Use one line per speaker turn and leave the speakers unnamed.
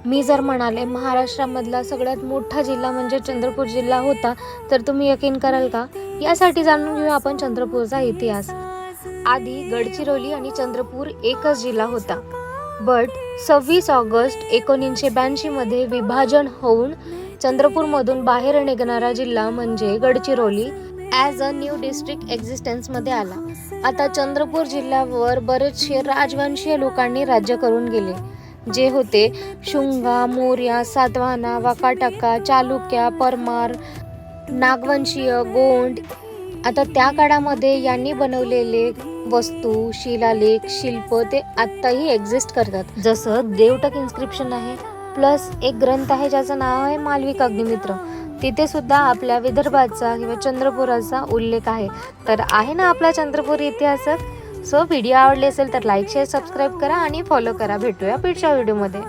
मी जर म्हणाले महाराष्ट्रामधला सगळ्यात मोठा जिल्हा म्हणजे चंद्रपूर जिल्हा होता, तर तुम्ही यकीन कराल का? यासाठी जाणून घेऊया आपण चंद्रपूरचा इतिहास. आधी गडचिरोली आणि चंद्रपूर एकच जिल्हा होता. बट 26 ऑगस्ट 1982 मध्ये विभाजन होऊन चंद्रपूरमधून बाहेर निघणारा जिल्हा म्हणजे Gadchiroli as a new district एक्झिस्टन्समध्ये आला. आता चंद्रपूर जिल्ह्यावर बरेचसे राजवंशीय लोकांनी राज्य करून गेले, जे होते शुंगा, मौर्या, सातवाहना, वाकाटका, चालुक्य, परमार, नागवंशीय, गोंड. आता त्या काळामध्ये यांनी बनवलेले वस्तू, शिलालेख, शिल्प ते आत्ताही एक्झिस्ट करतात. जसं देवटक इन्स्क्रिप्शन आहे, प्लस एक ग्रंथ आहे ज्याचं नाव आहे मालविका अग्निमित्र. तिथे सुद्धा आपल्या विदर्भाचा किंवा चंद्रपुराचा उल्लेख आहे. तर आहे ना आपला चंद्रपूर इतिहासात. सो व्हिडिओ आवडले असेल तर लाईक, शेअर, सबस्क्राईब करा आणि फॉलो करा. भेटूया पुढच्या व्हिडिओमध्ये.